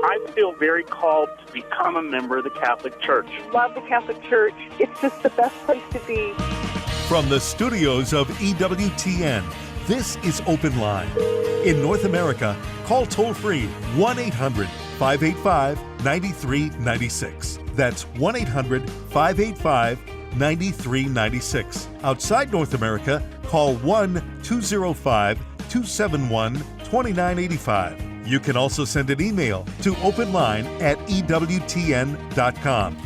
I feel very called to become a member of the Catholic Church. Love the Catholic Church. It's just the best place to be. From the studios of EWTN, this is Open Line. In North America, call toll-free 1-800-585-9396. That's 1-800-585-9396. Outside North America, call 1-205-271-2985. You can also send an email to openline@ewtn.com.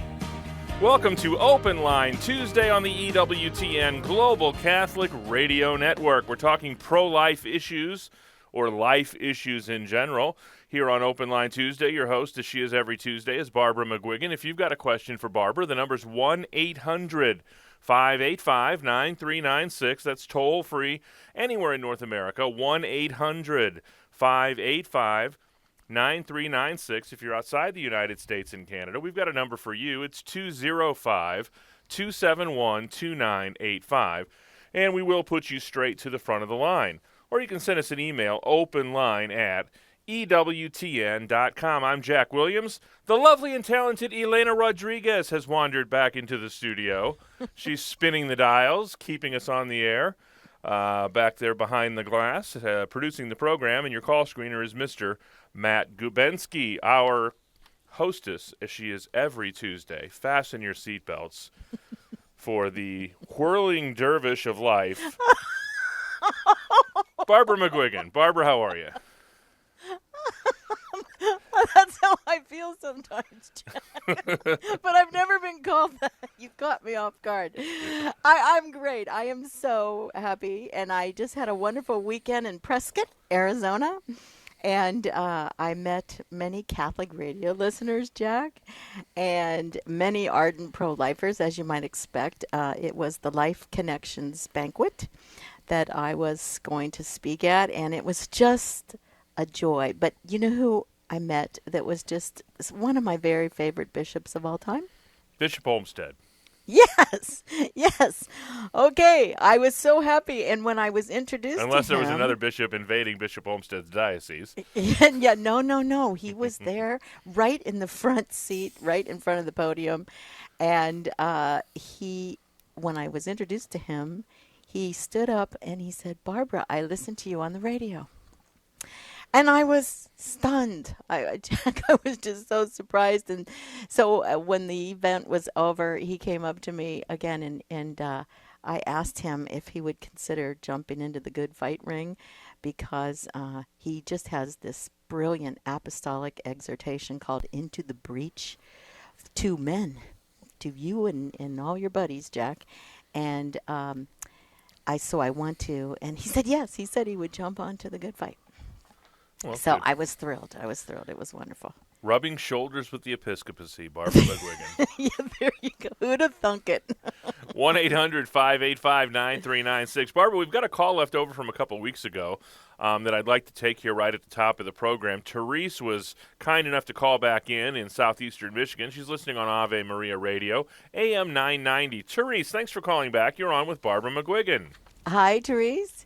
Welcome to Open Line Tuesday on the EWTN Global Catholic Radio Network. We're talking pro-life issues or life issues in general. Here on Open Line Tuesday, your host, as she is every Tuesday, is Barbara McGuigan. If you've got a question for Barbara, the number's 1-800-585-9396. That's toll-free anywhere in North America, 1-800-585-9396. If you're outside the United States and Canada, we've got a number for you. It's 205-271-2985, and we will put you straight to the front of the line. Or you can send us an email, openline@ewtn.com. I'm Jack Williams. The lovely and talented Elena Rodriguez has wandered back into the studio. She's spinning the dials, keeping us on the air. Back there behind the glass, producing the program, and your call screener is Mr. Matt Gubensky, our hostess, as she is every Tuesday. Fasten your seatbelts for the whirling dervish of life, Barbara McGuigan. Barbara, how are you? That's how I feel sometimes, Jack. But I've never been called that. You caught me off guard. I'm great. I am so happy, and I just had a wonderful weekend in Prescott, Arizona, and I met many Catholic radio listeners, Jack, and many ardent pro-lifers, as you might expect. It was the Life Connections banquet that I was going to speak at, and it was just a joy. But you know who I met that was just one of my very favorite bishops of all time? Bishop Olmsted. Yes, yes. Okay, I was so happy, and when I was introduced to him... Unless there was another bishop invading Bishop Olmsted's diocese. Yeah, no. He was there right in the front seat, right in front of the podium, and when I was introduced to him, he stood up and he said, "Barbara, I listened to you on the radio." And I was stunned. Jack, I was just so surprised. And so when the event was over, he came up to me again, and I asked him if he would consider jumping into the good fight ring, because he just has this brilliant apostolic exhortation called Into the Breach to men, to you and all your buddies, Jack. And I want to, and he said yes. He said he would jump onto the good fight. Well, so good. I was thrilled. It was wonderful. Rubbing shoulders with the episcopacy, Barbara McGuigan. Yeah, there you go. Who'd have thunk it? 1-800-585-9396. Barbara, we've got a call left over from a couple weeks ago that I'd like to take here right at the top of the program. Therese was kind enough to call back in southeastern Michigan. She's listening on Ave Maria Radio, AM 990. Therese, thanks for calling back. You're on with Barbara McGuigan. Hi, Therese.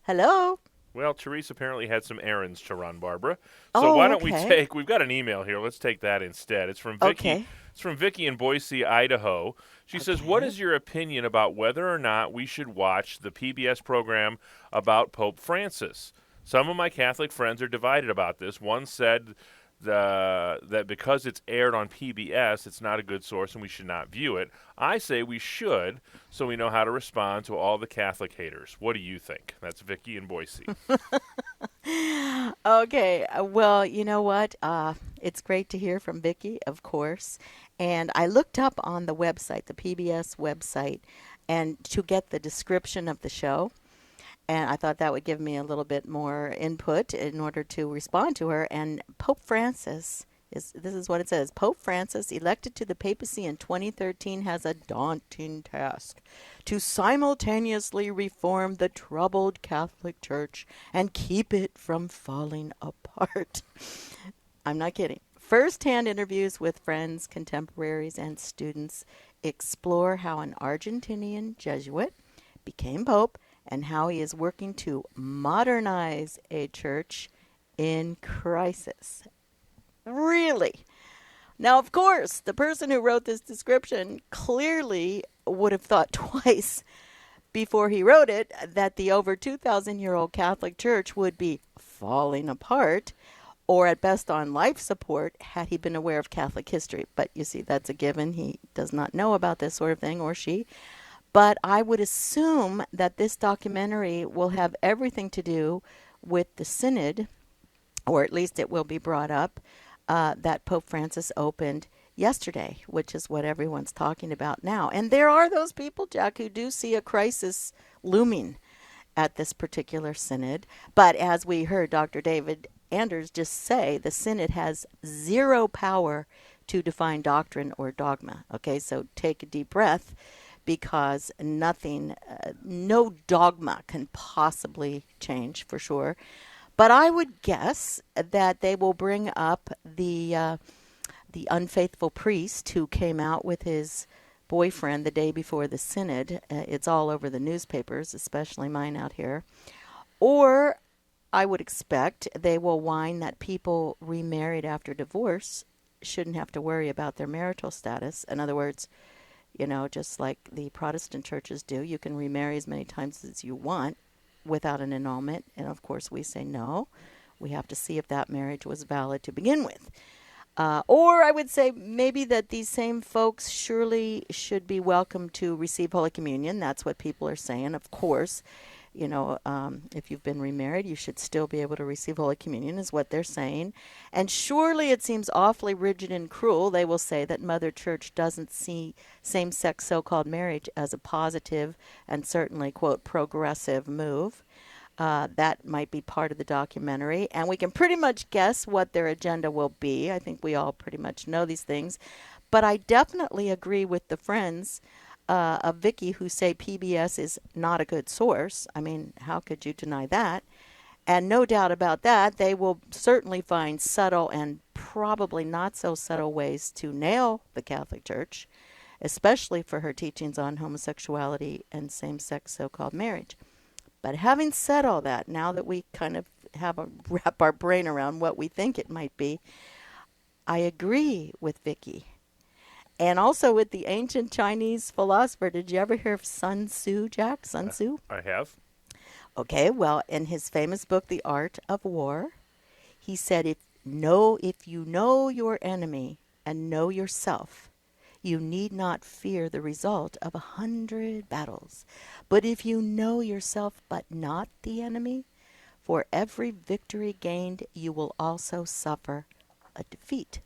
Hello. Well, Therese apparently had some errands to run, Barbara. So why don't we we've got an email here. Let's take that instead. It's from Vicky. Okay. It's from Vicky in Boise, Idaho. She says, "What is your opinion about whether or not we should watch the PBS program about Pope Francis? Some of my Catholic friends are divided about this. One said that because it's aired on PBS, it's not a good source and we should not view it. I say we should, so we know how to respond to all the Catholic haters. What do you think?" That's Vicky in Boise. Okay. Well, you know what? It's great to hear from Vicky, of course. And I looked up on the website, the PBS website, and to get the description of the show. And I thought that would give me a little bit more input in order to respond to her. And Pope Francis, this is what it says. Pope Francis, elected to the papacy in 2013, has a daunting task to simultaneously reform the troubled Catholic Church and keep it from falling apart. I'm not kidding. First-hand interviews with friends, contemporaries, and students explore how an Argentinian Jesuit became Pope and how he is working to modernize a church in crisis. Really? Now, of course, the person who wrote this description clearly would have thought twice before he wrote it that the over 2,000-year-old Catholic Church would be falling apart or at best on life support had he been aware of Catholic history. But you see, that's a given. He does not know about this sort of thing, or she. But I would assume that this documentary will have everything to do with the synod, or at least it will be brought up, that Pope Francis opened yesterday, which is what everyone's talking about now. And there are those people, Jack, who do see a crisis looming at this particular synod. But as we heard Dr. David Anders just say, the synod has zero power to define doctrine or dogma. Okay, so take a deep breath, because nothing, no dogma can possibly change for sure. But I would guess that they will bring up the unfaithful priest who came out with his boyfriend the day before the synod. It's all over the newspapers, especially mine out here. Or I would expect they will whine that people remarried after divorce shouldn't have to worry about their marital status. In other words, you know, just like the Protestant churches do, you can remarry as many times as you want without an annulment. And of course we say no. We have to see if that marriage was valid to begin with. Or I would say maybe that these same folks surely should be welcome to receive Holy Communion. That's what people are saying. Of course, you know, if you've been remarried, you should still be able to receive Holy Communion, is what they're saying. And surely it seems awfully rigid and cruel. They will say that Mother Church doesn't see same-sex so-called marriage as a positive and certainly, quote, progressive move. That might be part of the documentary. And we can pretty much guess what their agenda will be. I think we all pretty much know these things. But I definitely agree with the friends of Vicky who say PBS is not a good source. I mean, how could you deny that? And no doubt about that, they will certainly find subtle and probably not so subtle ways to nail the Catholic Church, especially for her teachings on homosexuality and same-sex so-called marriage. But having said all that, now that we kind of have a wrap our brain around what we think it might be, I agree with Vicky. And also with the ancient Chinese philosopher. Did you ever hear of Sun Tzu, Jack? Sun Tzu? I have. Okay, well, in his famous book, The Art of War, he said, if you know your enemy and know yourself, you need not fear the result of 100 battles. But if you know yourself but not the enemy, for every victory gained, you will also suffer a defeat.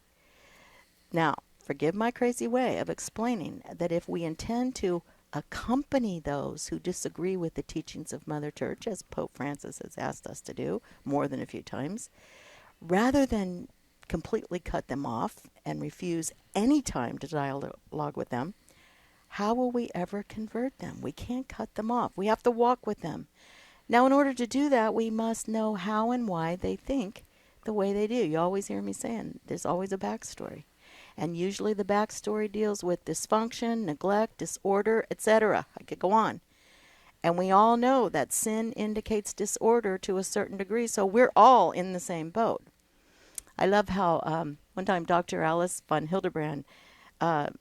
Now, forgive my crazy way of explaining that if we intend to accompany those who disagree with the teachings of Mother Church, as Pope Francis has asked us to do more than a few times, rather than completely cut them off and refuse any time to dialogue with them, how will we ever convert them? We can't cut them off. We have to walk with them. Now, in order to do that, we must know how and why they think the way they do. You always hear me saying there's always a backstory. And usually the backstory deals with dysfunction, neglect, disorder, etc. I could go on. And we all know that sin indicates disorder to a certain degree, so we're all in the same boat. I love how one time Dr. Alice von Hildebrand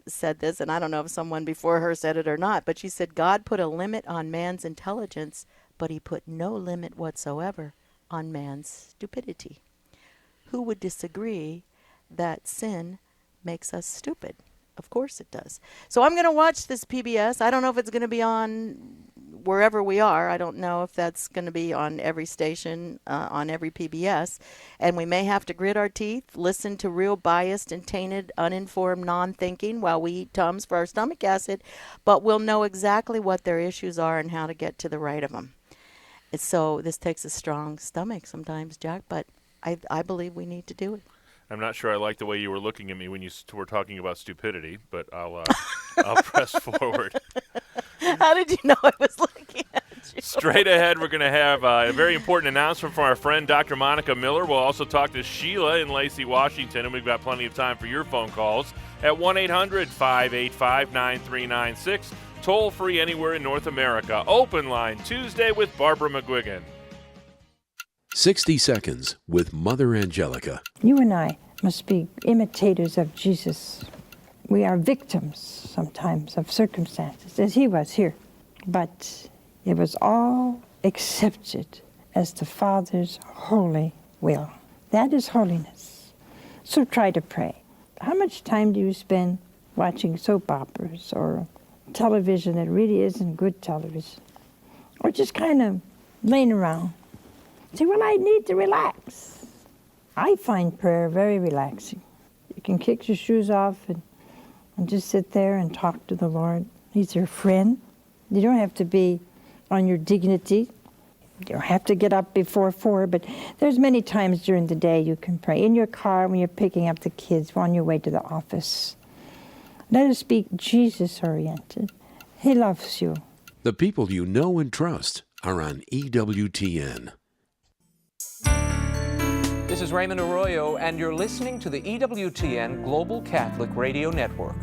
said this, and I don't know if someone before her said it or not, but she said, God put a limit on man's intelligence, but he put no limit whatsoever on man's stupidity. Who would disagree that sin makes us stupid? Of course it does. So I'm going to watch this PBS. I don't know if it's going to be on wherever we are. I don't know if that's going to be on every station, on every PBS. And we may have to grit our teeth, listen to real biased and tainted, uninformed, non-thinking while we eat Tums for our stomach acid. But we'll know exactly what their issues are and how to get to the right of them. So this takes a strong stomach sometimes, Jack, but I believe we need to do it. I'm not sure I like the way you were looking at me when you were talking about stupidity, but I'll press forward. How did you know I was looking at you? Straight ahead, we're going to have a very important announcement from our friend Dr. Monica Miller. We'll also talk to Sheila in Lacey, Washington, and we've got plenty of time for your phone calls at 1-800-585-9396. Toll free anywhere in North America. Open line Tuesday with Barbara McGuigan. 60 Seconds with Mother Angelica. You and I must be imitators of Jesus. We are victims sometimes of circumstances, as he was here. But it was all accepted as the Father's holy will. That is holiness. So try to pray. How much time do you spend watching soap operas or television that really isn't good television? Or just kind of laying around? Say, well, I need to relax. I find prayer very relaxing. You can kick your shoes off and just sit there and talk to the Lord. He's your friend. You don't have to be on your dignity. You don't have to get up before 4, but there's many times during the day you can pray. In your car, when you're picking up the kids, on your way to the office. Let us be Jesus-oriented. He loves you. The people you know and trust are on EWTN. This is Raymond Arroyo, and you're listening to the EWTN Global Catholic Radio Network.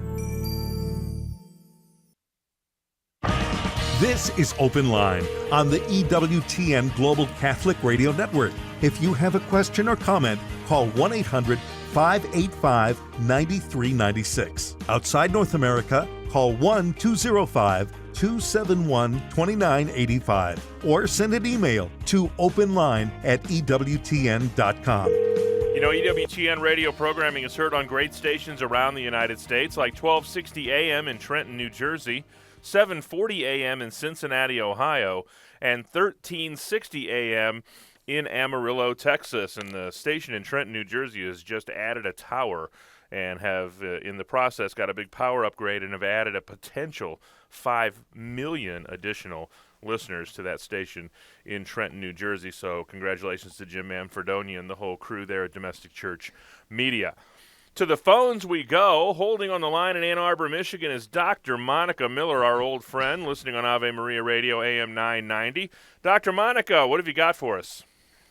This is Open Line on the EWTN Global Catholic Radio Network. If you have a question or comment, call 1-800-585-9396. Outside North America, call 1-205-271-2985 or send an email to openline@ewtn.com. You know, EWTN radio programming is heard on great stations around the United States, like 1260 AM in Trenton, New Jersey, 740 AM in Cincinnati, Ohio, and 1360 AM in Amarillo, Texas. And the station in Trenton, New Jersey has just added a tower and have, in the process, got a big power upgrade and have added a potential 5 million additional listeners to that station in Trenton, New Jersey. So congratulations to Jim Manfredoni and the whole crew there at Domestic Church Media. To the phones we go. Holding on the line in Ann Arbor, Michigan is Dr. Monica Miller, our old friend, listening on Ave Maria Radio AM 990. Dr. Monica, what have you got for us?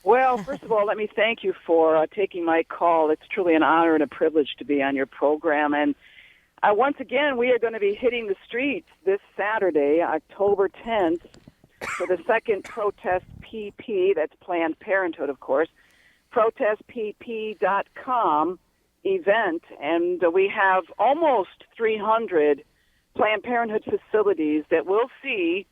Well, first of all, let me thank you for taking my call. It's truly an honor and a privilege to be on your program. And once again, we are going to be hitting the streets this Saturday, October 10th, for the second Protest PP, that's Planned Parenthood, of course, protestpp.com event. And we have almost 300 Planned Parenthood facilities that will see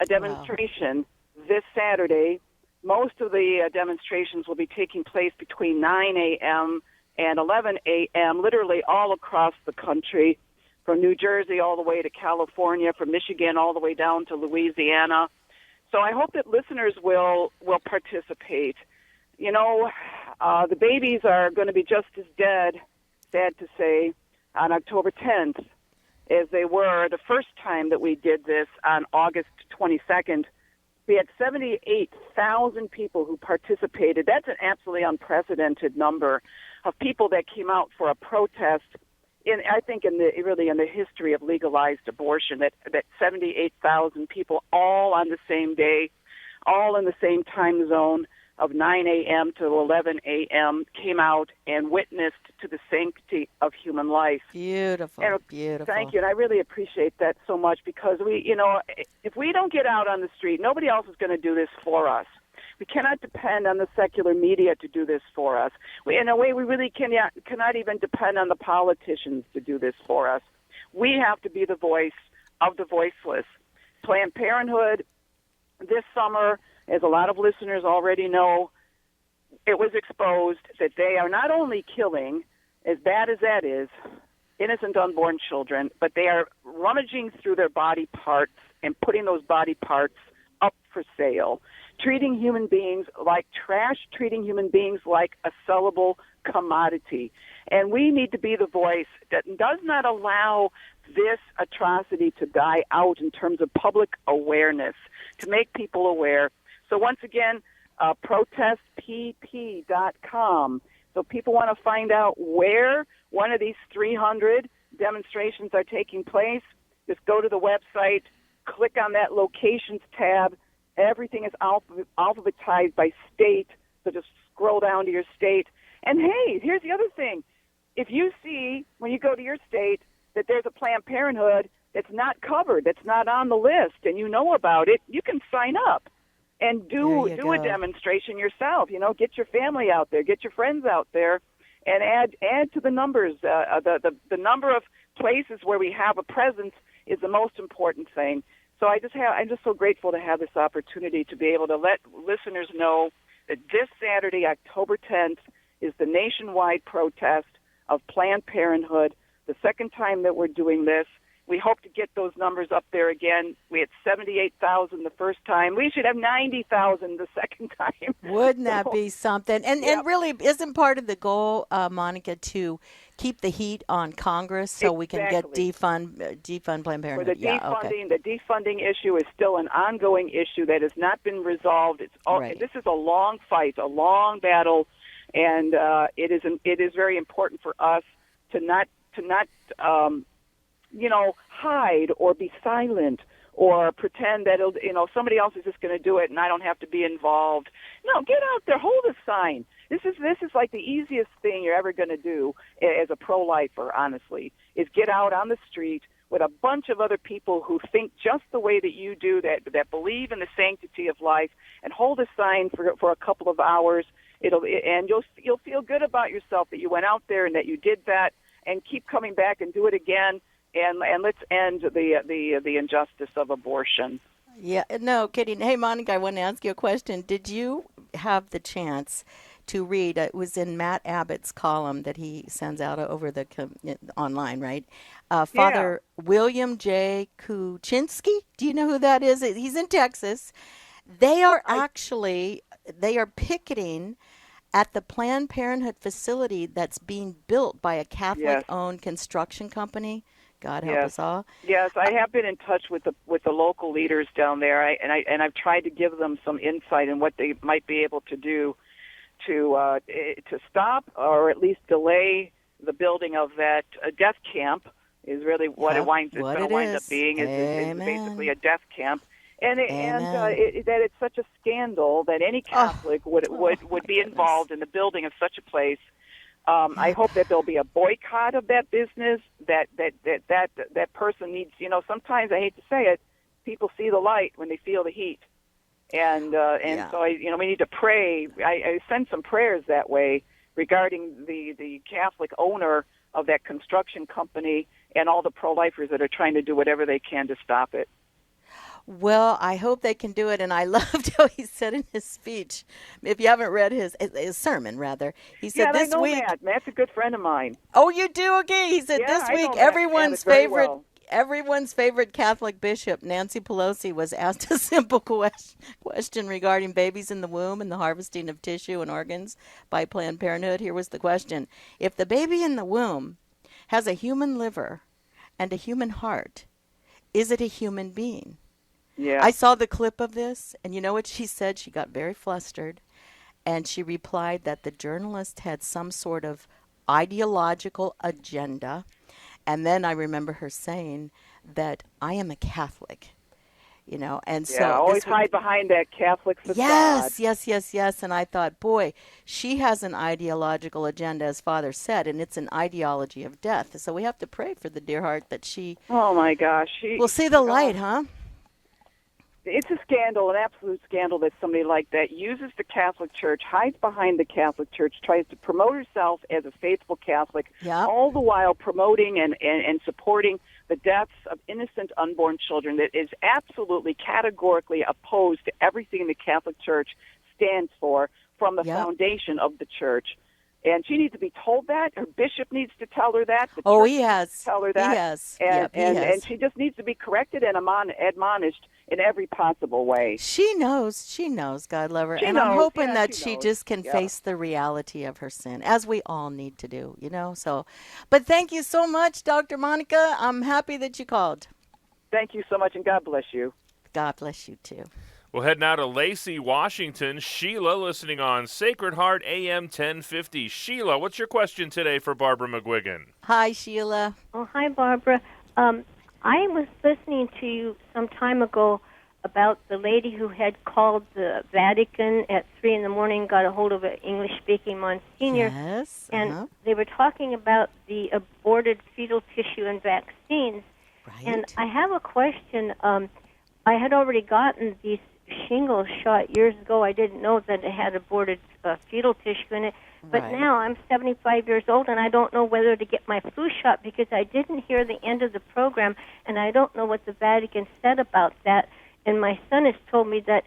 a demonstration this Saturday. Most of the demonstrations will be taking place between 9 a.m. and 11 a.m., literally all across the country, from New Jersey all the way to California, from Michigan all the way down to Louisiana. So I hope that listeners will participate. You know, the babies are going to be just as dead, sad to say, on October 10th as they were the first time that we did this on August 22nd. We had 78,000 people who participated. That's an absolutely unprecedented number of people that came out for a protest. I think in the history of legalized abortion, that 78,000 people all on the same day, all in the same time zone of 9 a.m. to 11 a.m. came out and witnessed to the sanctity of human life. Beautiful, beautiful. Thank you, and I really appreciate that so much because if we don't get out on the street, nobody else is going to do this for us. We cannot depend on the secular media to do this for us. In a way, we really cannot even depend on the politicians to do this for us. We have to be the voice of the voiceless. Planned Parenthood this summer, as a lot of listeners already know, it was exposed that they are not only killing, as bad as that is, innocent unborn children, but they are rummaging through their body parts and putting those body parts up for sale, treating human beings like trash, treating human beings like a sellable commodity. And we need to be the voice that does not allow this atrocity to die out in terms of public awareness, to make people aware. So once again, protestpp.com. So people want to find out where one of these 300 demonstrations are taking place. Just go to the website, click on that locations tab. Everything is alphabetized by state, so just scroll down to your state. And hey, here's the other thing. If you see, when you go to your state, that there's a Planned Parenthood that's not covered, that's not on the list, and you know about it, you can sign up. and do a demonstration yourself. Get your family out there, get your friends out there, and add to the numbers. The number of places where we have a presence is the most important thing. So I'm just so grateful to have this opportunity to be able to let listeners know that this Saturday, October 10th, is the nationwide protest of Planned Parenthood. The second time that we're doing this. We hope to get those numbers up there again. We had 78,000 the first time. We should have 90,000 the second time. Wouldn't that be something? And really, isn't part of the goal, Monica, to keep the heat on Congress so we can get defund Planned Parenthood? For the defunding, the defunding issue is still an ongoing issue that has not been resolved. This is a long fight, a long battle, and it is very important for us to not hide or be silent or pretend that somebody else is just going to do it and I don't have to be involved. No, get out there, hold a sign. This is like the easiest thing you're ever going to do as a pro-lifer, honestly, is get out on the street with a bunch of other people who think just the way that you do, that believe in the sanctity of life, and hold a sign for a couple of hours. And you'll feel good about yourself that you went out there and that you did that, and keep coming back and do it again. And let's end the injustice of abortion. Yeah, no kidding. Hey, Monica, I want to ask you a question. Did you have the chance to read? It was in Matt Abbott's column that he sends out over the online, right? Father William J. Kuczynski. Do you know who that is? He's in Texas. They are picketing at the Planned Parenthood facility that's being built by a Catholic-owned construction company. God help us all. Yes, I have been in touch with the local leaders down there, and I've tried to give them some insight in what they might be able to do to stop or at least delay the building of that death camp. Is really what it winds up being. Is basically a death camp. And that it's such a scandal that any Catholic would be involved in the building of such a place. I hope that there'll be a boycott of that business. That person needs. Sometimes I hate to say it, people see the light when they feel the heat, and so we need to pray. I send some prayers that way regarding the Catholic owner of that construction company and all the pro-lifers that are trying to do whatever they can to stop it. Well, I hope they can do it, and I loved how he said in his speech, if you haven't read his sermon, rather, he said this week... I know Matt. Matt's a good friend of mine. Oh, you do? Okay. He said this week everyone's favorite Catholic bishop, Nancy Pelosi, was asked a simple question regarding babies in the womb and the harvesting of tissue and organs by Planned Parenthood. Here was the question. If the baby in the womb has a human liver and a human heart, is it a human being? Yeah. I saw the clip of this, and you know what she said? She got very flustered, and she replied that the journalist had some sort of ideological agenda. And then I remember her saying that I am a Catholic, and so always hide behind that Catholic facade. Yes. And I thought, boy, she has an ideological agenda, as Father said, and it's an ideology of death. So we have to pray for the dear heart that she. Oh my gosh, will see the light, huh? It's a scandal, an absolute scandal that somebody like that uses the Catholic Church, hides behind the Catholic Church, tries to promote herself as a faithful Catholic, all the while promoting and supporting the deaths of innocent unborn children that is absolutely categorically opposed to everything the Catholic Church stands for from the foundation of the Church. And she needs to be told that. Her bishop needs to tell her that. The church he has. Needs to tell her that. He has. And she just needs to be corrected and admonished in every possible way. She knows. God love her. I'm hoping that she just can face the reality of her sin, as we all need to do, So, but thank you so much, Dr. Monica. I'm happy that you called. Thank you so much, and God bless you. God bless you, too. We'll head now to Lacey, Washington. Sheila listening on Sacred Heart AM 1050. Sheila, what's your question today for Barbara McGuigan? Hi, Sheila. Oh, hi, Barbara. I was listening to you some time ago about the lady who had called the Vatican at 3 in the morning, got a hold of an English-speaking Monsignor. Yes. And they were talking about the aborted fetal tissue and vaccines. Right. And I have a question. I had already gotten these shingles shot years ago. I didn't know that it had aborted fetal tissue in it. But Right. now I'm 75 years old, and I don't know whether to get my flu shot because I didn't hear the end of the program, and I don't know what the Vatican said about that. And my son has told me that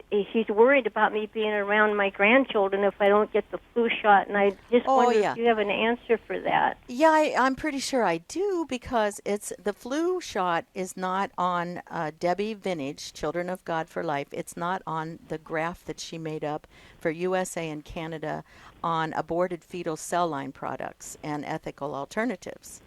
he's worried about me being around my grandchildren if I don't get the flu shot, and I just wonder if you have an answer for that. Yeah, I'm pretty sure I do, because the flu shot is not on Debbie Vintage, Children of God for Life. It's not on the graph that she made up for USA and Canada on aborted fetal cell line products and ethical alternatives.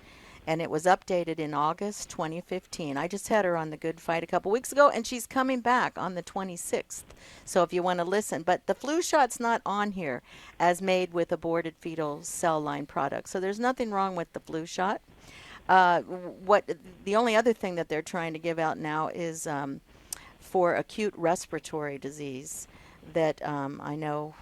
And it was updated in August 2015. I just had her on The Good Fight a couple weeks ago, and she's coming back on the 26th. So if you want to listen. But the flu shot's not on here as made with aborted fetal cell line products. So there's nothing wrong with the flu shot. The only other thing that they're trying to give out now is for acute respiratory disease that I know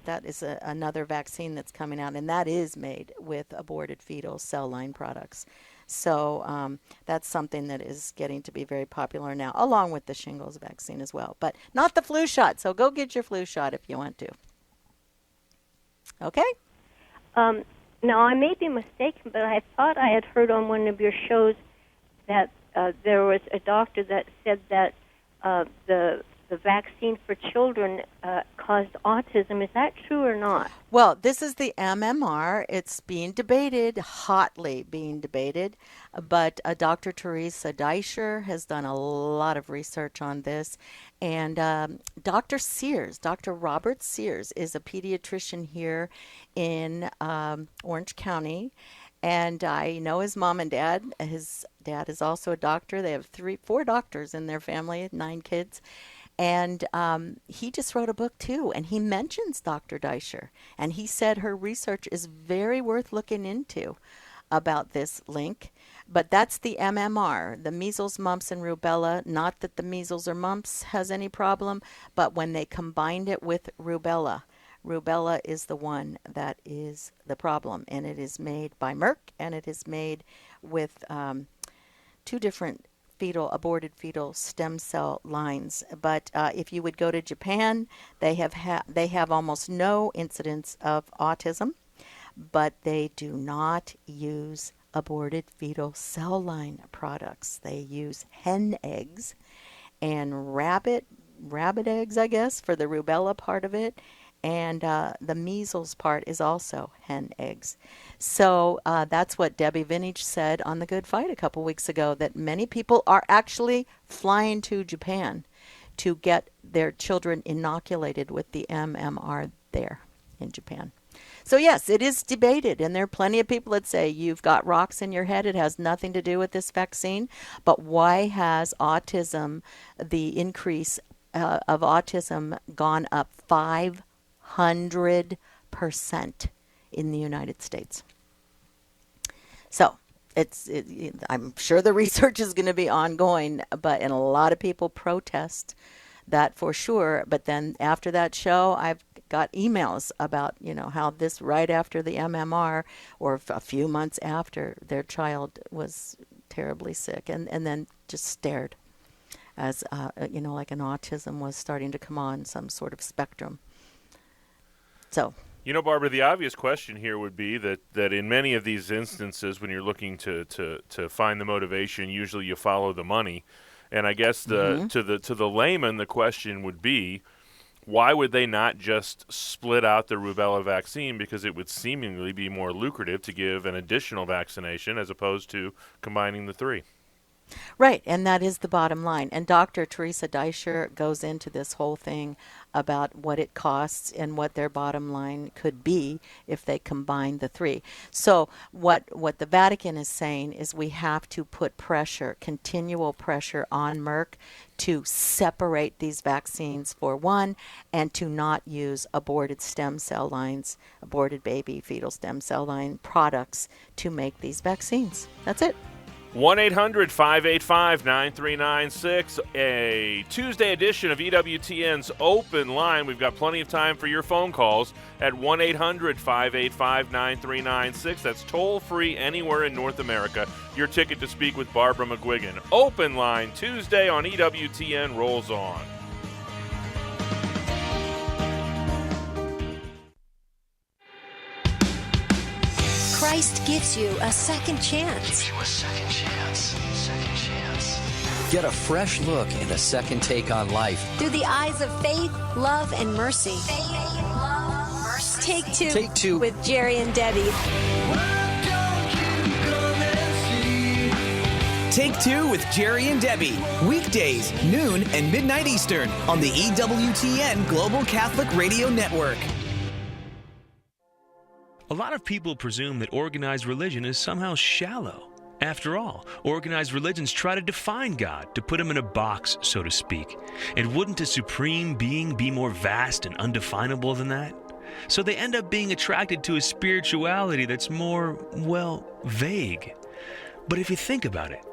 that is another vaccine that's coming out, and that is made with aborted fetal cell line products. So that's something that is getting to be very popular now, along with the shingles vaccine as well. But not the flu shot, so go get your flu shot if you want to. Okay? Now, I may be mistaken, but I thought I had heard on one of your shows that there was a doctor that said that the vaccine for children caused autism. Is that true or not? Well, this is the MMR. It's being debated, hotly being debated, but Dr. Teresa Deischer has done a lot of research on this. And Dr. Sears, Dr. Robert Sears, is a pediatrician here in Orange County. And I know his mom and dad. His dad is also a doctor. They have 4 doctors in their family, 9 kids. And he just wrote a book, too, and he mentions Dr. Deischer. And he said her research is very worth looking into about this link. But that's the MMR, the measles, mumps, and rubella. Not that the measles or mumps has any problem, but when they combined it with rubella, rubella is the one that is the problem. And it is made by Merck, and it is made with 2 different aborted fetal stem cell lines. But if you would go to Japan, they have almost no incidence of autism, but they do not use aborted fetal cell line products. They use hen eggs and rabbit eggs, I guess, for the rubella part of it. And the measles part is also hen eggs. So that's what Debbie Vintage said on The Good Fight a couple weeks ago, that many people are actually flying to Japan to get their children inoculated with the MMR there in Japan. So yes, it is debated, and there are plenty of people that say you've got rocks in your head. It has nothing to do with this vaccine. But why has autism, the increase of autism, gone up 500% in the United States? So I'm sure the research is going to be ongoing, and a lot of people protest that for sure. But then after that show, I've got emails about, how this right after the MMR or a few months after their child was terribly sick and then just stared as, like an autism was starting to come on, some sort of spectrum. So, Barbara, the obvious question here would be that in many of these instances, when you're looking to find the motivation, usually you follow the money. And I guess to the layman, the question would be, why would they not just split out the rubella vaccine? Because it would seemingly be more lucrative to give an additional vaccination as opposed to combining the 3. Right, and that is the bottom line. And Dr. Teresa Deischer goes into this whole thing about what it costs and what their bottom line could be if they combine the 3. So what the Vatican is saying is we have to put pressure, continual pressure on Merck to separate these vaccines for one, and to not use aborted stem cell lines, aborted baby fetal stem cell line products to make these vaccines. That's it. 1-800-585-9396, a Tuesday edition of EWTN's Open Line. We've got plenty of time for your phone calls at 1-800-585-9396. That's toll-free anywhere in North America. Your ticket to speak with Barbara McGuigan. Open Line Tuesday on EWTN rolls on. Christ gives you a second chance. Get a fresh look and a second take on life. Through the eyes of faith, love, and mercy. Faith, love, mercy. Take two with Jerry and Debbie. Take Two with Jerry and Debbie. Weekdays, noon and midnight Eastern on the EWTN Global Catholic Radio Network. A lot of people presume that organized religion is somehow shallow. After all, organized religions try to define God, to put him in a box, so to speak. And wouldn't a supreme being be more vast and undefinable than that? So they end up being attracted to a spirituality that's more, well, vague. But if you think about it,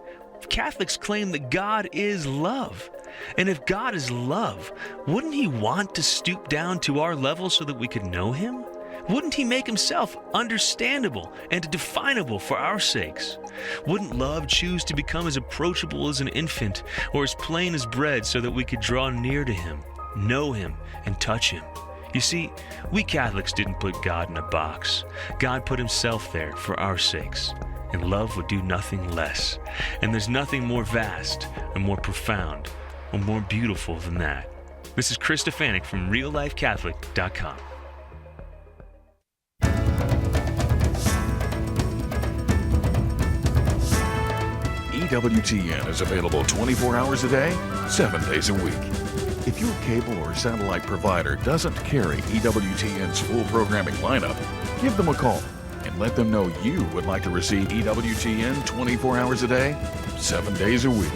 Catholics claim that God is love. And if God is love, wouldn't he want to stoop down to our level so that we could know him? Wouldn't he make himself understandable and definable for our sakes? Wouldn't love choose to become as approachable as an infant or as plain as bread so that we could draw near to him, know him, and touch him? You see, we Catholics didn't put God in a box. God put himself there for our sakes, and love would do nothing less. And there's nothing more vast and more profound or more beautiful than that. This is Chris Stefanik from reallifecatholic.com. EWTN is available 24 hours a day, 7 days a week. If your cable or satellite provider doesn't carry EWTN's full programming lineup, give them a call and let them know you would like to receive EWTN 24 hours a day, 7 days a week.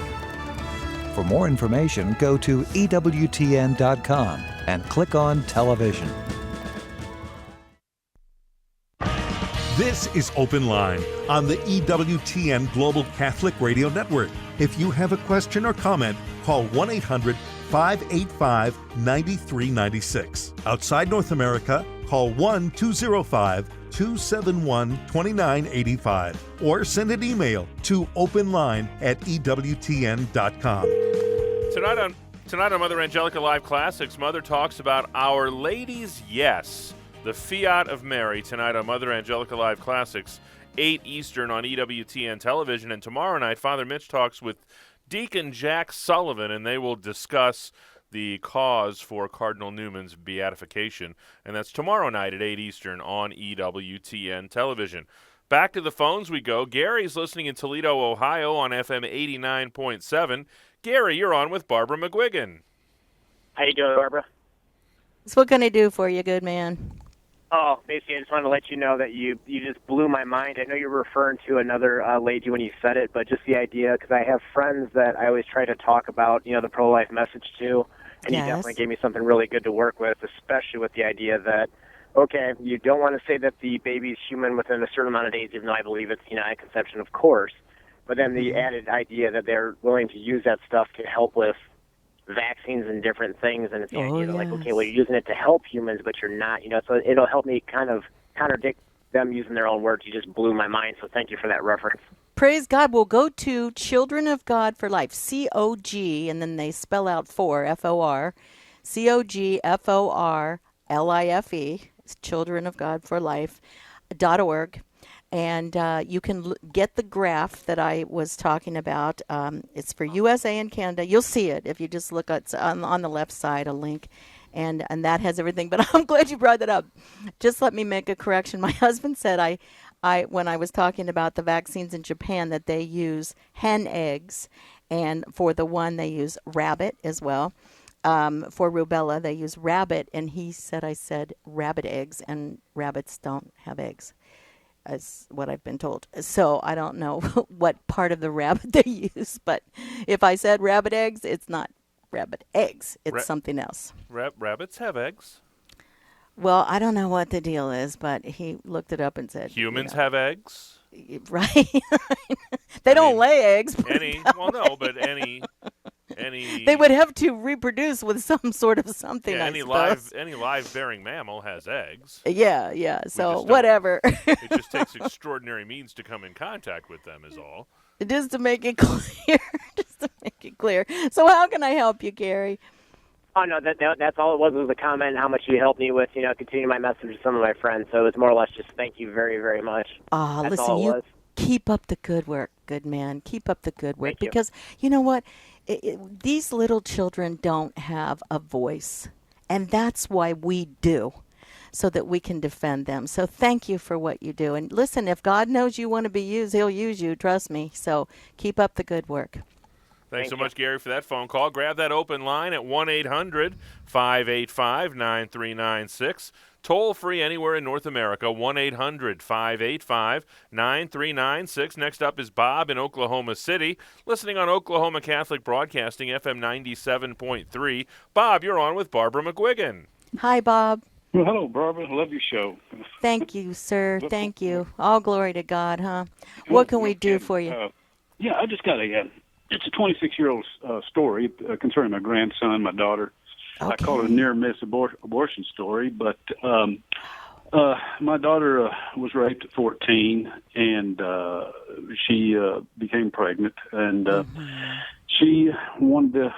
For more information, go to EWTN.com and click on television. This is Open Line on the EWTN Global Catholic Radio Network. If you have a question or comment, call 1-800-585-9396. Outside North America, call 1-205-271-2985 or send an email to openline@ewtn.com. Tonight on Mother Angelica Live Classics, Mother talks about Our Lady's Yes, the Fiat of Mary, tonight on Mother Angelica Live Classics, 8 Eastern on EWTN Television. And tomorrow night, Father Mitch talks with Deacon Jack Sullivan, and they will discuss the cause for Cardinal Newman's beatification. And that's tomorrow night at 8 Eastern on EWTN Television. Back to the phones we go. Gary's listening in Toledo, Ohio on FM 89.7. Gary, you're on with Barbara McGuigan. How you doing, Barbara? So what can I do for you, good man? Oh, basically, I just wanted to let you know that you just blew my mind. I know you were referring to another lady when you said it, but just the idea, because I have friends that I always try to talk about, the pro-life message to, and Yes. you definitely gave me something really good to work with, especially with the idea that, okay, you don't want to say that the baby's human within a certain amount of days, even though I believe it's at conception, of course, but then the added idea that they're willing to use that stuff to help with vaccines and different things, and it's the idea that, like, okay, well, you're using it to help humans, but you're not, so it'll help me kind of contradict them using their own words. You just blew my mind, so thank you for that reference. Praise God. We'll go to Children of God for Life, COG, and then they spell out for, F-O-R, COGFORLIFE, Children of God for Life.org. And you can get the graph that I was talking about. It's for USA and Canada. You'll see it if you just look at on the left side, a link. And that has everything. But I'm glad you brought that up. Just let me make a correction. My husband said I when I was talking about the vaccines in Japan that they use hen eggs. And for the one, they use rabbit as well. For rubella, they use rabbit. And he said, I said rabbit eggs. And rabbits don't have eggs. Is what I've been told. So I don't know what part of the rabbit they use, but if I said rabbit eggs, it's not rabbit eggs. It's something else. Rabbits have eggs. Well, I don't know what the deal is, but he looked it up and said Humans have eggs? Right. They don't lay eggs. Well, no, but any they would have to reproduce with some sort of something. Yeah, I any suppose. live bearing mammal has eggs. Yeah. So whatever. It just takes extraordinary means to come in contact with them, is all. Just to make it clear. So how can I help you, Gary? Oh, no, that's all it was a comment, how much you helped me with, continuing my message to some of my friends. So it was more or less just thank you very, very much. That's Listen, all it was. Keep up the good work, good man. Keep up the good work. Thank you. Because you know what? These little children don't have a voice. And that's why we do, so that we can defend them. So thank you for what you do. And listen, if God knows you want to be used, he'll use you. Trust me. So keep up the good work. Thanks so much, Gary, for that phone call. Grab that open line at 1-800-585-9396. Toll free anywhere in North America, 1-800-585-9396. Next up is Bob in Oklahoma City, listening on Oklahoma Catholic Broadcasting, FM 97.3. Bob, you're on with Barbara McGuigan. Hi, Bob. Well, hello, Barbara. I love your show. Thank you, sir. Thank you. All glory to God, huh? What can we do for you? I just got it's a 26-year-old story concerning my grandson, my daughter. Okay. I call it a near-miss abortion story, but my daughter was raped at 14, and she became pregnant, and she wanted to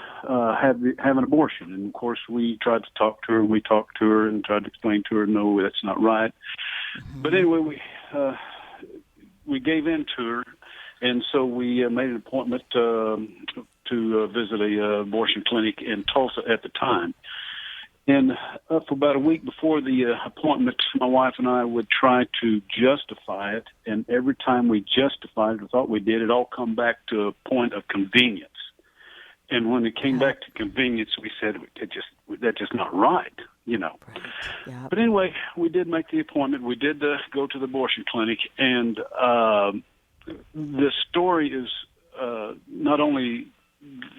have an abortion. And, of course, we tried to talk to her, and we talked to her and tried to explain to her, no, that's not right. But anyway, we gave in to her. And so we made an appointment to visit a abortion clinic in Tulsa at the time. And for about a week before the appointment, my wife and I would try to justify it. And every time we justified it, I thought we did, it all come back to a point of convenience. And when it came back to convenience, we said, that's just not right, Right. Yeah. But anyway, we did make the appointment. We did go to the abortion clinic, and the story is not only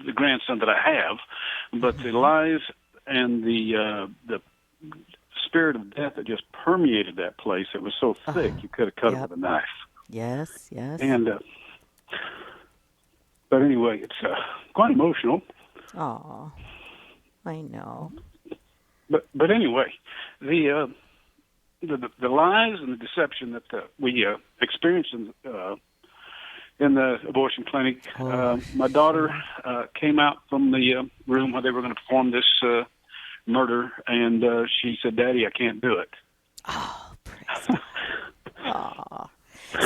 the grandson that I have, but the lies and the spirit of death that just permeated that place. It was so thick you could have cut it with a knife. Yes. And but anyway, it's quite emotional. Oh, I know. But anyway, the lies and the deception that we experienced in the abortion clinic. My daughter came out from the room where they were going to perform this murder, and she said, "Daddy, I can't do it." Oh, praise God. Oh.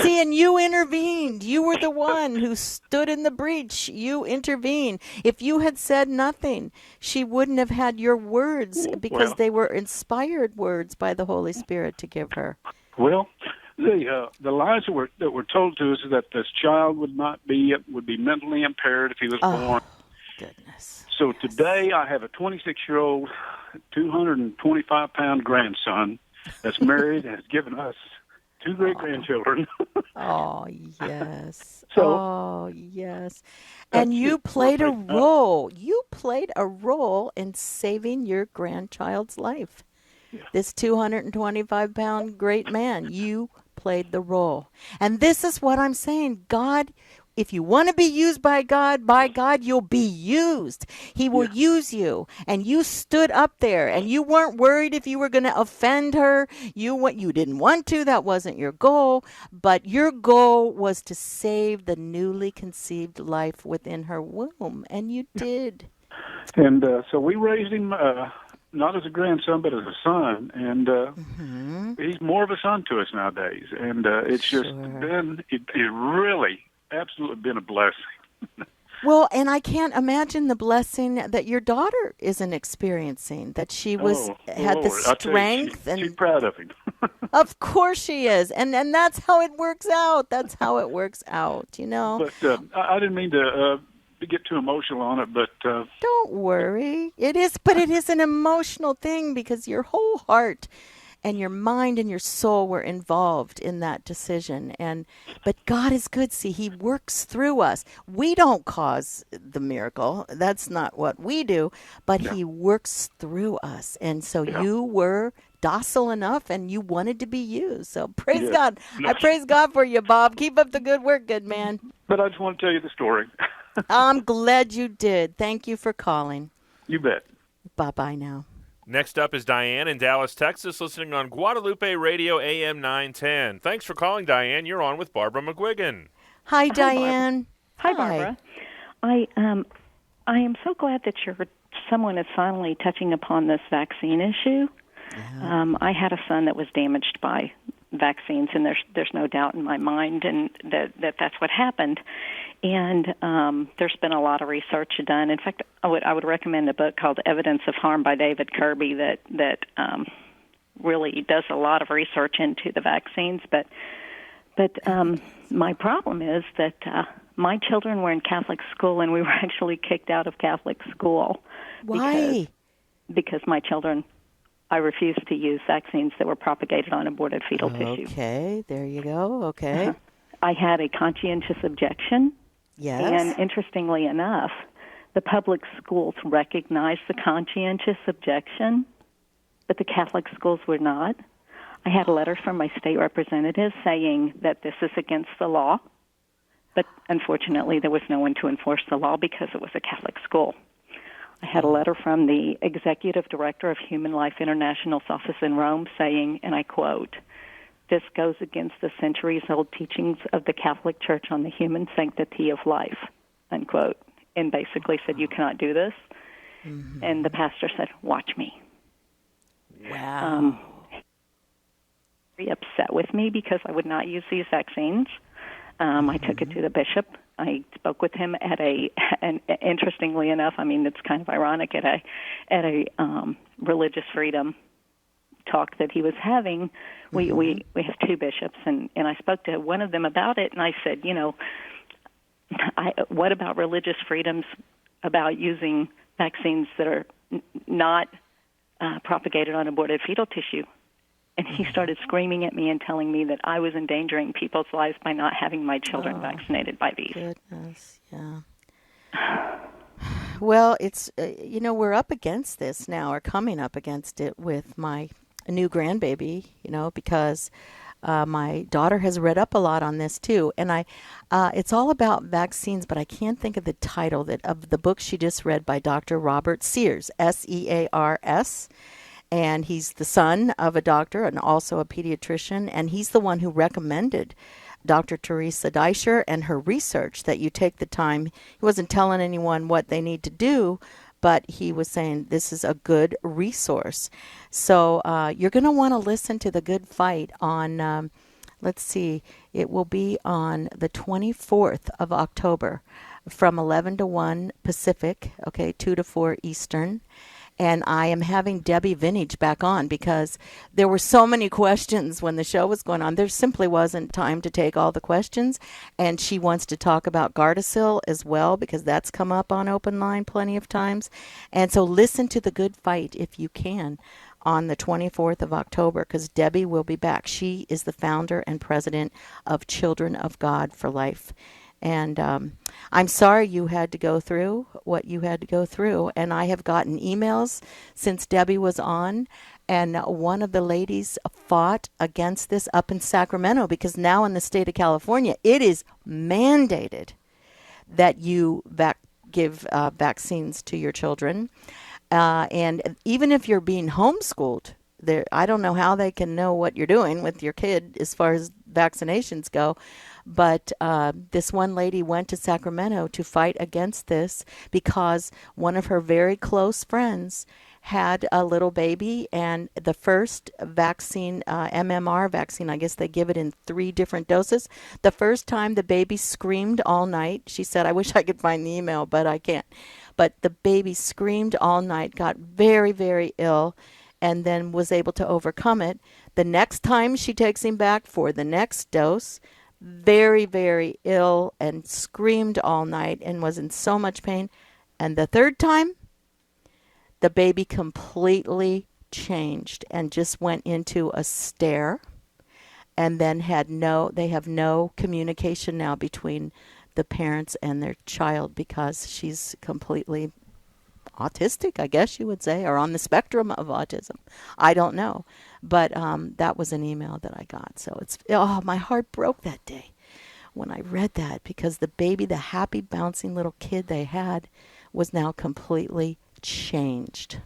See, and you intervened. You were the one who stood in the breach. You intervened. If you had said nothing, she wouldn't have had your words because they were inspired words by the Holy Spirit to give her. Well, the lies that were told to us is that this child would be mentally impaired if he was born. Goodness. So today I have a 26-year-old, 225-pound grandson that's married and has given us 2 great grandchildren. Oh, yes. So, yes. And you played a role. You played a role in saving your grandchild's life. Yeah. This 225-pound great man, you played the role. And this is what I'm saying. God, if you want to be used by God, you'll be used. He will use you. And you stood up there, and you weren't worried if you were going to offend her. You didn't want to. That wasn't your goal. But your goal was to save the newly conceived life within her womb. And you did. And so we raised him not as a grandson, but as a son. And he's more of a son to us nowadays. And it's just been, it really absolutely been a blessing. Well, and I can't imagine the blessing that your daughter isn't experiencing, that she had the strength. She's proud of him. Of course she is. And that's how it works out. That's how it works out, But I didn't mean to get too emotional on it, but don't worry. It is an emotional thing because your whole heart and your mind and your soul were involved in that decision. But God is good. See, he works through us. We don't cause the miracle. That's not what we do, but he works through us. And so you were docile enough and you wanted to be used. So praise God. I praise God for you, Bob. Keep up the good work, good man. But I just want to tell you the story. I'm glad you did. Thank you for calling. You bet. Bye-bye now. Next up is Diane in Dallas, Texas, listening on Guadalupe Radio AM 910. Thanks for calling, Diane. You're on with Barbara McGuigan. Hi, Diane. Hi, Barbara. I am so glad that someone is finally touching upon this vaccine issue. Yeah. I had a son that was damaged by vaccines, and there's no doubt in my mind and that's what happened. And there's been a lot of research done. In fact, I would recommend a book called Evidence of Harm by David Kirby that really does a lot of research into the vaccines. But my problem is that my children were in Catholic school, and we were actually kicked out of Catholic school. Why? Because my children, I refused to use vaccines that were propagated on aborted fetal tissue. Okay, there you go. Okay. I had a conscientious objection. Yes. And interestingly enough, the public schools recognized the conscientious objection, but the Catholic schools were not. I had a letter from my state representative saying that this is against the law, but unfortunately there was no one to enforce the law because it was a Catholic school. I had a letter from the executive director of Human Life International's office in Rome saying, and I quote, "This goes against the centuries-old teachings of the Catholic Church on the human sanctity of life," unquote, and basically said, "You cannot do this." Mm-hmm. And the pastor said, "Watch me." Wow. Very upset with me because I would not use these vaccines. I took it to the bishop. I spoke with him and interestingly enough, I mean, it's kind of ironic, at a religious freedom talk that he was having. We have two bishops, and I spoke to one of them about it, and I said, what about religious freedoms about using vaccines that are not propagated on aborted fetal tissue? And he started screaming at me and telling me that I was endangering people's lives by not having my children vaccinated by these. Goodness, yeah. Well, it's, we're up against this now, or coming up against it with my new grandbaby, because my daughter has read up a lot on this too. And it's all about vaccines, but I can't think of the title of the book she just read by Dr. Robert Sears, Sears. And he's the son of a doctor and also a pediatrician, and he's the one who recommended Dr. Teresa Deischer and her research, that you take the time. He wasn't telling anyone what they need to do, but he was saying this is a good resource. So you're going to want to listen to The Good Fight on, let's see, it will be on the 24th of October from 11 to 1 Pacific, 2 to 4 Eastern. And I am having Debbie Vintage back on because there were so many questions when the show was going on. There simply wasn't time to take all the questions. And she wants to talk about Gardasil as well because that's come up on Open Line plenty of times. And so listen to The Good Fight if you can on the 24th of October because Debbie will be back. She is the founder and president of Children of God for Life. And I'm sorry you had to go through what you had to go through. And I have gotten emails since Debbie was on. And one of the ladies fought against this up in Sacramento because now in the state of California, it is mandated that you give vaccines to your children. And even if you're being homeschooled, I don't know how they can know what you're doing with your kid as far as vaccinations go. But this one lady went to Sacramento to fight against this because one of her very close friends had a little baby, and the first vaccine, MMR vaccine, I guess they give it in 3 different doses. The first time the baby screamed all night. She said, I wish I could find the email, but I can't. But the baby screamed all night, got very, very ill, and then was able to overcome it. The next time she takes him back for the next dose, very, very ill and screamed all night and was in so much pain. And the third time, the baby completely changed and just went into a stare, and then they have no communication now between the parents and their child because she's completely autistic, I guess you would say, or on the spectrum of autism. I don't know. But that was an email that I got. So my heart broke that day when I read that, because the baby, the happy, bouncing little kid they had, was now completely changed.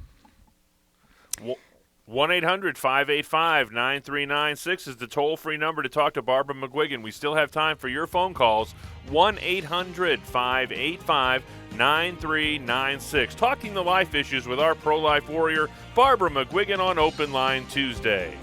1-800-585-9396 is the toll-free number to talk to Barbara McGuigan. We still have time for your phone calls. 1-800-585-9396. Talking the life issues with our pro-life warrior, Barbara McGuigan, on Open Line Tuesday.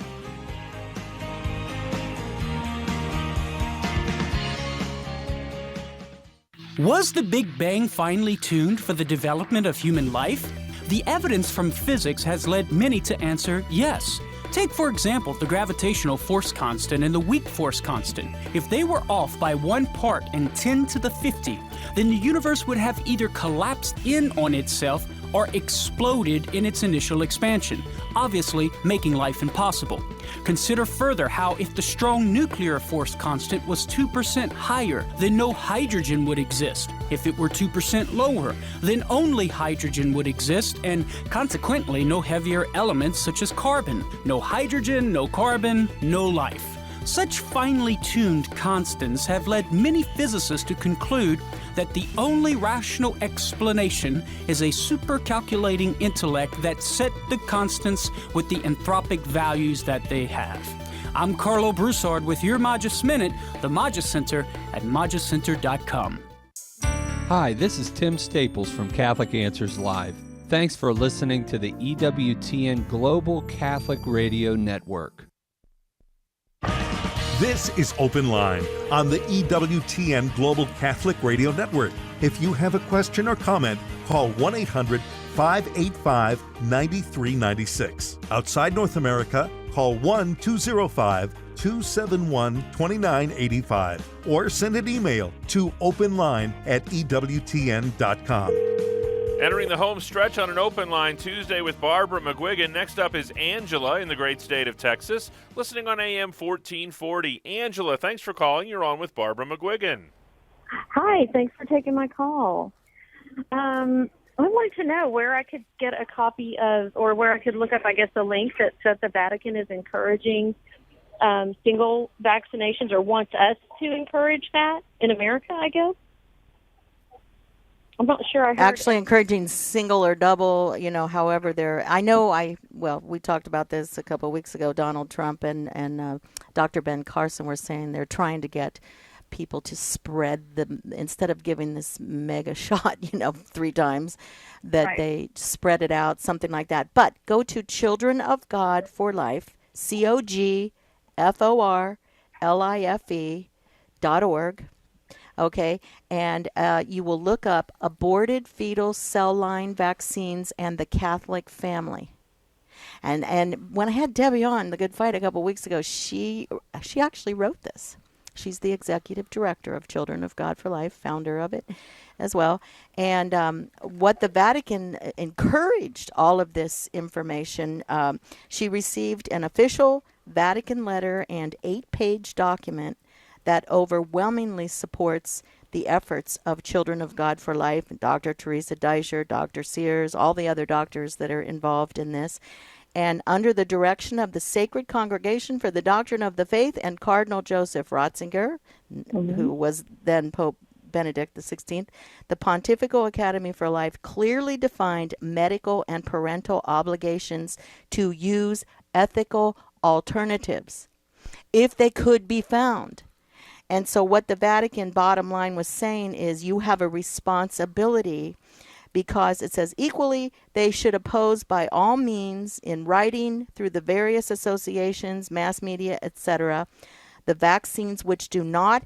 Was the Big Bang finely tuned for the development of human life? The evidence from physics has led many to answer yes. Take, for example, the gravitational force constant and the weak force constant. If they were off by 1 part in 10 to the 50, then the universe would have either collapsed in on itself or exploded in its initial expansion, obviously making life impossible. Consider further how if the strong nuclear force constant was 2% higher, then no hydrogen would exist. If it were 2% lower, then only hydrogen would exist, and consequently no heavier elements such as carbon. No hydrogen, no carbon, no life. Such finely tuned constants have led many physicists to conclude that the only rational explanation is a super-calculating intellect that set the constants with the anthropic values that they have. I'm Carlo Broussard with your Magis Minute, the Magis Center at magiscenter.com. Hi, this is Tim Staples from Catholic Answers Live. Thanks for listening to the EWTN Global Catholic Radio Network. This is Open Line on the EWTN Global Catholic Radio Network. If you have a question or comment, call 1-800-585-9396. Outside North America, call 1-205-271-2985 or send an email to openline@ewtn.com. Entering the home stretch on an Open Line Tuesday with Barbara McGuigan. Next up is Angela in the great state of Texas, listening on AM 1440. Angela, thanks for calling. You're on with Barbara McGuigan. Hi, thanks for taking my call. I wanted to know where I could get a copy of, or where I could look up, I guess, a link that said the Vatican is encouraging single vaccinations, or wants us to encourage that in America, I guess. I'm not sure I heard. Actually encouraging single or double, however we talked about this a couple of weeks ago. Donald Trump and Dr. Ben Carson were saying they're trying to get people to spread instead of giving this mega shot, 3 times, that Right. they spread it out, something like that. But go to Children of God for Life, COGFORLIFE.org. Okay, and you will look up aborted fetal cell line vaccines and the Catholic family. And when I had Debbie on The Good Fight a couple weeks ago, she actually wrote this. She's the executive director of Children of God for Life, founder of it as well. And what the Vatican encouraged all of this information, she received an official Vatican letter and 8-page document that overwhelmingly supports the efforts of Children of God for Life, Dr. Teresa Deischer, Dr. Sears, all the other doctors that are involved in this. And under the direction of the Sacred Congregation for the Doctrine of the Faith and Cardinal Joseph Ratzinger, who was then Pope Benedict XVI, the Pontifical Academy for Life clearly defined medical and parental obligations to use ethical alternatives if they could be found. And so what the Vatican bottom line was saying is you have a responsibility, because it says equally they should oppose by all means in writing, through the various associations, mass media, etc., the vaccines which do not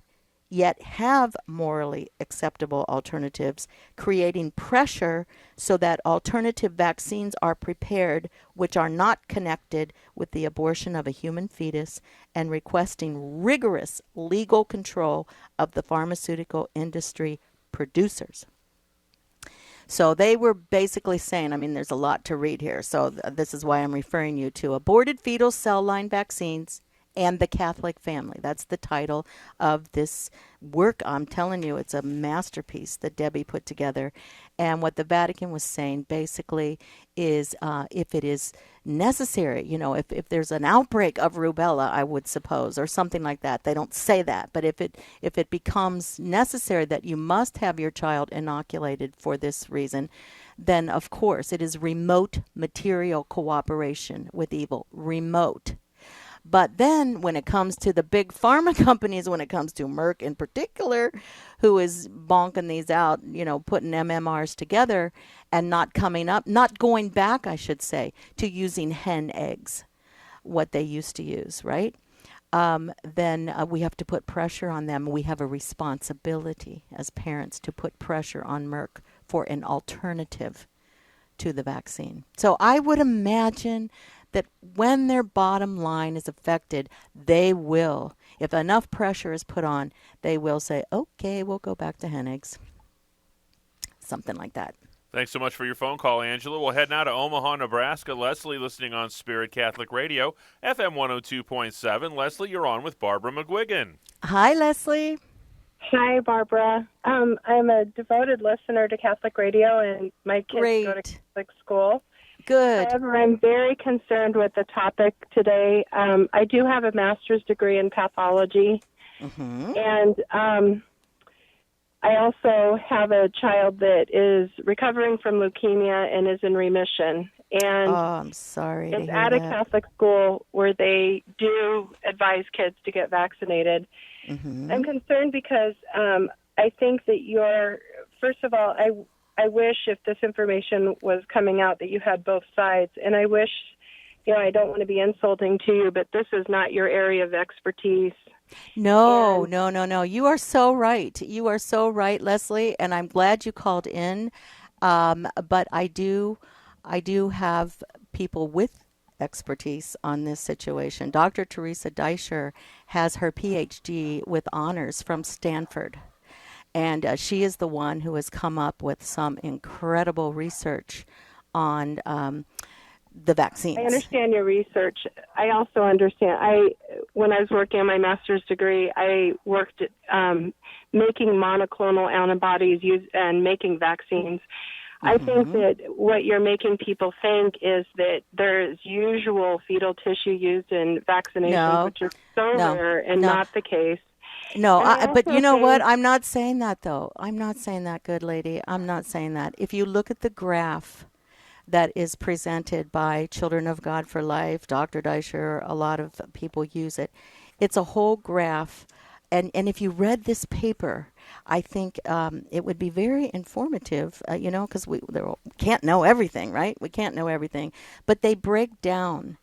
yet have morally acceptable alternatives, creating pressure so that alternative vaccines are prepared which are not connected with the abortion of a human fetus, and requesting rigorous legal control of the pharmaceutical industry producers. So they were basically saying, I mean, there's a lot to read here. So this is why I'm referring you to aborted fetal cell line vaccines and the Catholic family. That's the title of this work. I'm telling you, it's a masterpiece that Debbie put together. And what the Vatican was saying basically is if it is necessary, you know, if there's an outbreak of rubella, I would suppose, or something like that. They don't say that, but if it becomes necessary that you must have your child inoculated for this reason, then of course it is remote material cooperation with evil. Remote. But then when it comes to the big pharma companies, when it comes to Merck in particular, who is bonking these out, you know, putting MMRs together and not going back, I should say, to using hen eggs, what they used to use, right? Then we have to put pressure on them. We have a responsibility as parents to put pressure on Merck for an alternative to the vaccine. So I would imagine that when their bottom line is affected, they will, if enough pressure is put on, they will say, okay, we'll go back to hen eggs. Something like that. Thanks so much for your phone call, Angela. We'll head now to Omaha, Nebraska. Leslie, listening on Spirit Catholic Radio, FM 102.7. Leslie, you're on with Barbara McGuigan. Hi, Leslie. Hi, Barbara. I'm a devoted listener to Catholic radio, and my kids go to Catholic school. Good. However, I'm very concerned with the topic today. I do have a master's degree in pathology, and I also have a child that is recovering from leukemia and is in remission. And I'm sorry. it's at a Catholic school where they do advise kids to get vaccinated. I'm concerned because I think that first of all, I wish if this information was coming out that you had both sides. And I wish, I don't want to be insulting to you, but this is not your area of expertise. No. You are so right. You are so right, Leslie. And I'm glad you called in. But I do have people with expertise on this situation. Dr. Teresa Deischer has her PhD with honors from Stanford. And she is the one who has come up with some incredible research on the vaccines. I understand your research. I also understand. When I was working on my master's degree, I worked at making monoclonal antibodies and making vaccines. I think that what you're making people think is that there's usual fetal tissue used in vaccinations, which is so rare and not the case. No, but you know what? I'm not saying that, though. I'm not saying that, good lady. I'm not saying that. If you look at the graph that is presented by Children of God for Life, Dr. Deischer, a lot of people use it. It's a whole graph. And if you read this paper, I think it would be very informative, because we can't know everything, right? We can't know everything. But they break down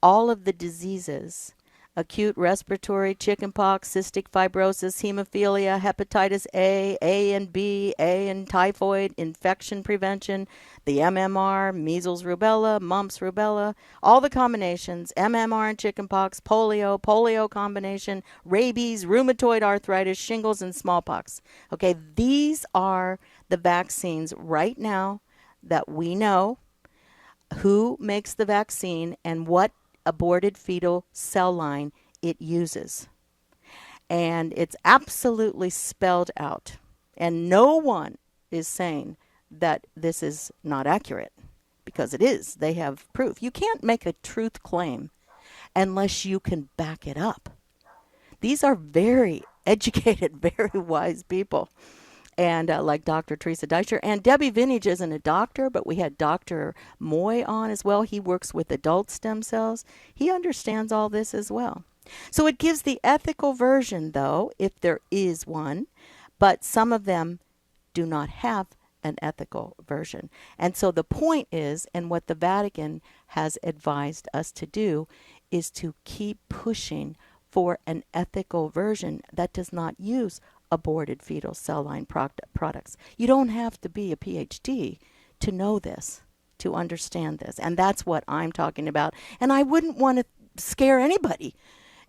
all of the diseases: acute respiratory, chickenpox, cystic fibrosis, hemophilia, hepatitis A and B, A and typhoid, infection prevention, the MMR, measles, rubella, mumps, rubella, all the combinations, MMR and chickenpox, polio combination, rabies, rheumatoid arthritis, shingles, and smallpox. Okay, these are the vaccines right now that we know who makes the vaccine and what aborted fetal cell line it uses. And it's absolutely spelled out. And no one is saying that this is not accurate, because it is. They have proof. You can't make a truth claim unless you can back it up. These are very educated, very wise people. And like Dr. Teresa Deischer. And Debbie Vintage isn't a doctor, but we had Dr. Moy on as well. He works with adult stem cells. He understands all this as well. So it gives the ethical version, though, if there is one, but some of them do not have an ethical version. And so the point is, and what the Vatican has advised us to do, is to keep pushing for an ethical version that does not use aborted fetal cell line products. You don't have to be a PhD to know this, to understand this. And that's what I'm talking about. And I wouldn't want to scare anybody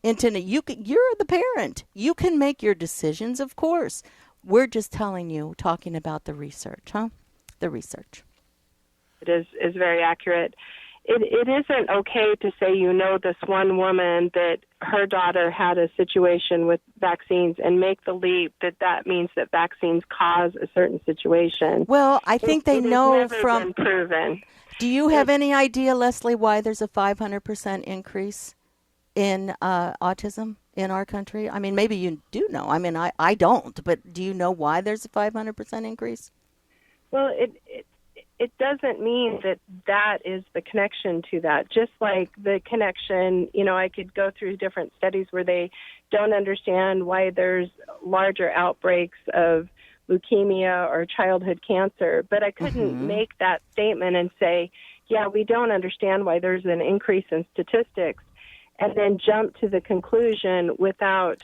into you're the parent. You can make your decisions, of course. We're just talking about the research, huh? the research. It is very accurate. It isn't okay to say this one woman that her daughter had a situation with vaccines and make the leap that means that vaccines cause a certain situation. Well, I think they know has never been proven. Do you have any idea, Leslie, why there's a 500% increase in autism in our country? I mean, maybe you do know. I mean, I don't, but do you know why there's a 500% increase? Well, it doesn't mean that is the connection to that. Just like the connection, I could go through different studies where they don't understand why there's larger outbreaks of leukemia or childhood cancer. But I couldn't make that statement and say, yeah, we don't understand why there's an increase in statistics, and then jump to the conclusion without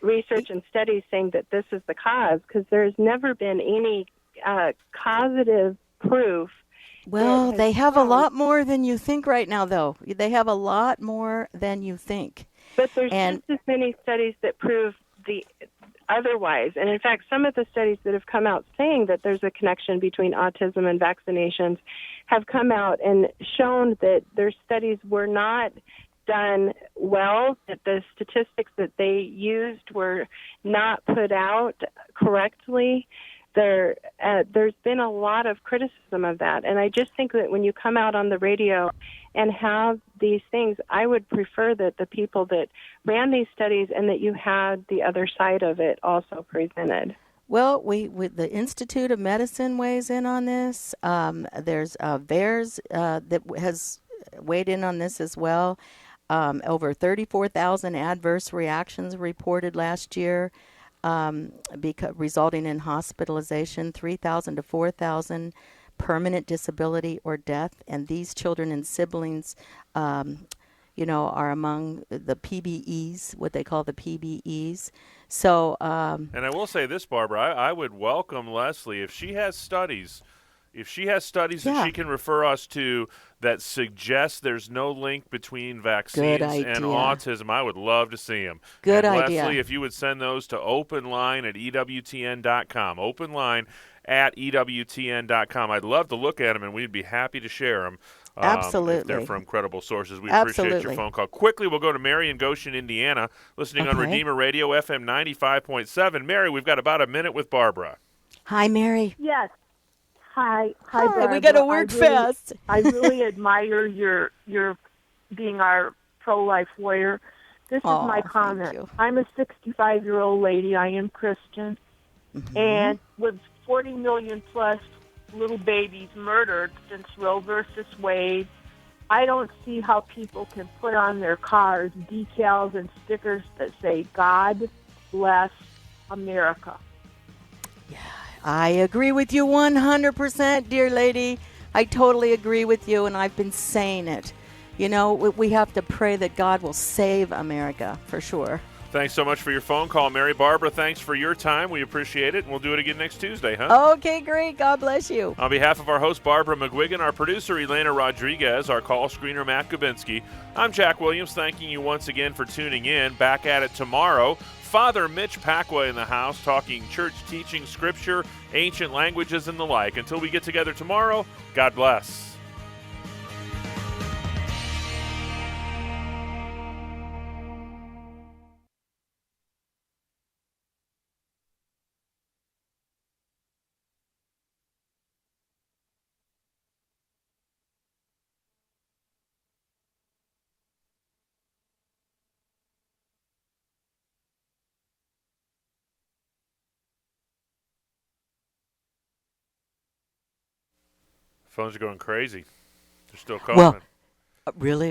research and studies saying that this is the cause, because there's never been any causative proof. Well, they have a lot more than you think right now, though. They have a lot more than you think. But there's just as many studies that prove the otherwise. And in fact, some of the studies that have come out saying that there's a connection between autism and vaccinations have come out and shown that their studies were not done well, that the statistics that they used were not put out correctly. There's been a lot of criticism of that, and I just think that when you come out on the radio and have these things, I would prefer that the people that ran these studies and that you had the other side of it also presented. Well, with the Institute of Medicine weighs in on this. There's VAERS that has weighed in on this as well. Over 34,000 adverse reactions reported last year. Resulting in hospitalization, 3,000 to 4,000 permanent disability or death, and these children and siblings, are among the PBEs, what they call the PBEs. So, and I will say this, Barbara, I would welcome Leslie if she has studies. If she has studies that she can refer us to that suggest there's no link between vaccines and autism, I would love to see them. Good and idea. Leslie, if you would send those to openline@EWTN.com, openline@EWTN.com. I'd love to look at them, and we'd be happy to share them. Absolutely. If they're from credible sources. We appreciate your phone call. Quickly, we'll go to Mary in Goshen, Indiana, listening on Redeemer Radio, FM 95.7. Mary, we've got about a minute with Barbara. Hi, Mary. Yes. Hi, Barbara. We got to work fast. I really admire your being our pro-life warrior. This is my comment. I'm a 65-year-old lady. I am Christian. And with 40 million plus little babies murdered since Roe versus Wade, I don't see how people can put on their cars decals and stickers that say, God bless America. I agree with you 100%, dear lady. I totally agree with you, and I've been saying it. We have to pray that God will save America, for sure. Thanks so much for your phone call, Mary. Barbara, thanks for your time. We appreciate it, and we'll do it again next Tuesday, huh? Okay, great. God bless you. On behalf of our host, Barbara McGuigan, our producer, Elena Rodriguez, our call screener, Matt Gubinski, I'm Jack Williams, thanking you once again for tuning in. Back at it tomorrow. Father Mitch Pacwa in the house, talking church teaching, scripture, ancient languages, and the like. Until we get together tomorrow, God bless. Phones are going crazy. They're still calling. Well, really?